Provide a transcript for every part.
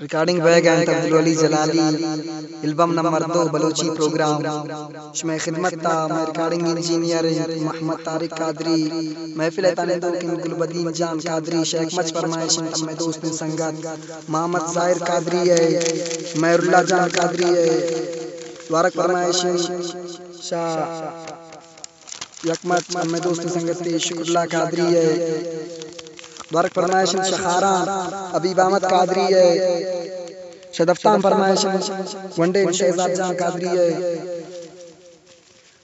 recording بیگ and Abdulwali Jalali album number 2 Balochi programme شمع خدمت تا میں ریکارڈنگ انجینئر محمد طارق قادری محفل تانے دو کن گلبدین جان قادری شیخ مچ فرمائش تم دوست سنگت محمد ظاہر قادری ہے مہر اللہ جان قادری ہے وارک فرمائش شاہ یکمت تم دوست سنگت شکر اللہ قادری ہے بارک فرمائش شخاران حبیب احمد قادری ہے شدفتان فرمائش ونڈے شہزاد جان قادری ہے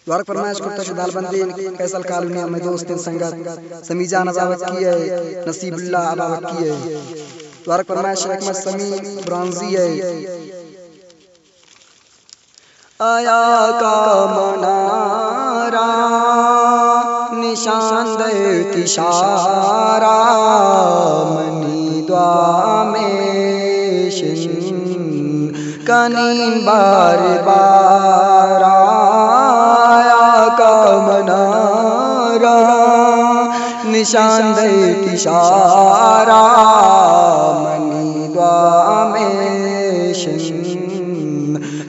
بارک فرمائش کرتا شدال بندین فیصل کالونی میں دوست سنگت سمی جان عباوت کی ہے نصیب اللہ عباوت کی ہے بارک فرمائش احمد سمی برانزی ہے آیا کا منارا نشان دے تشارہ منی دعا میں کنین بار بار آیا کا منارہ نشان دے تشارہ منی دعا میں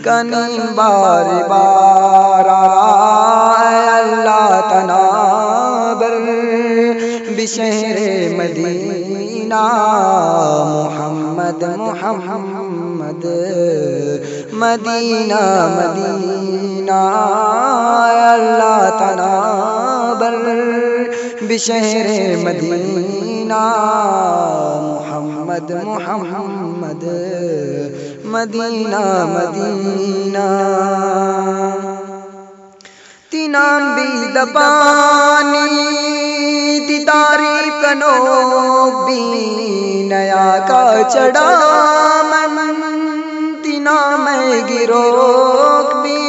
کنین بار بار اللہ تنابر بشہر مدینہ محمد محمد مدینہ مدینہ اللہ تنابر بشہر مدینہ محمد محمد مدینہ مدینہ تینام بھی دبانی دی تعریف کنوک بھی نیا کا چڑا من تینام گروک بھی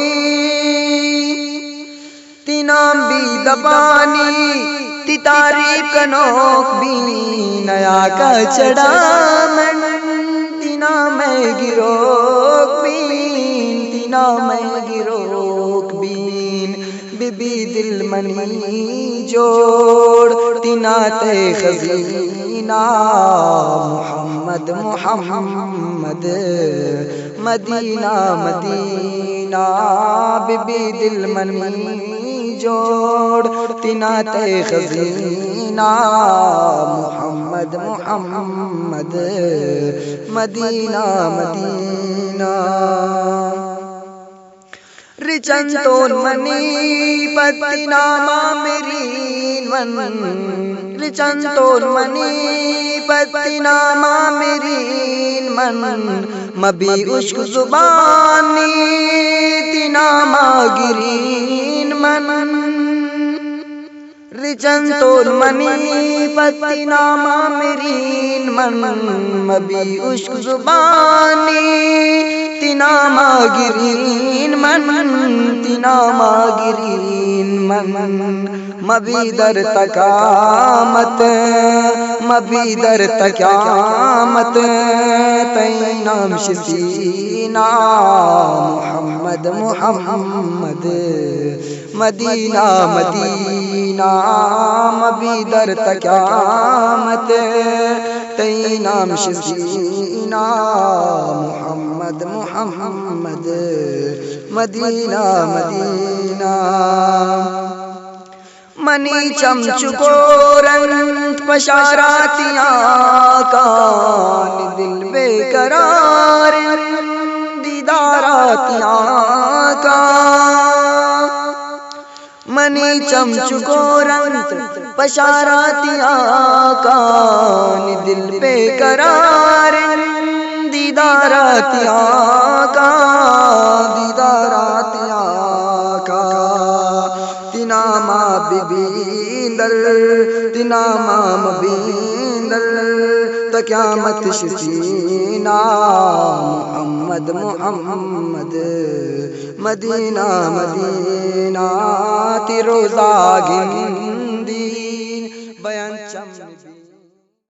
تینام بھی دبانی دی تعریف کنوک بھی نیا کا چڑا من تینام گروک بھی تینام گروک بھی بی بی دل منی جوڑ تینا تے خزینہ محمد محمد مدینہ مدینہ بی بی دل منی جوڑ تینا تے خزینہ محمد محمد مدینہ مدینہ رچنتون منی پتی نامہ میرین من رچنتون منی پتی نامہ میرین من مبی عشق زبانی تینامہ گرین من رچنتون منی پتی نامہ میرین من مبی عشق زبانی تینامہ گرین من تینامہ گرین من مبی در تقامت مبی در تقامت تینام شسینہ محمد محمد مدینہ مدینہ مبی در تقامت تینام شسینہ محمد محمد مدینہ مدینہ منی چمچکو رنگ پشاراتیاں کان دل بے قرار دیداراتیاں کا منی چمچکو رنگ پشاراتیاں کان دل بے قرار دیداراتیاں کا دیداراتیاں کا تینامہ ببیندر تینامہ مبیندر تا قیامت شسینہ محمد محمد مدینہ مدینہ تی روزہ گن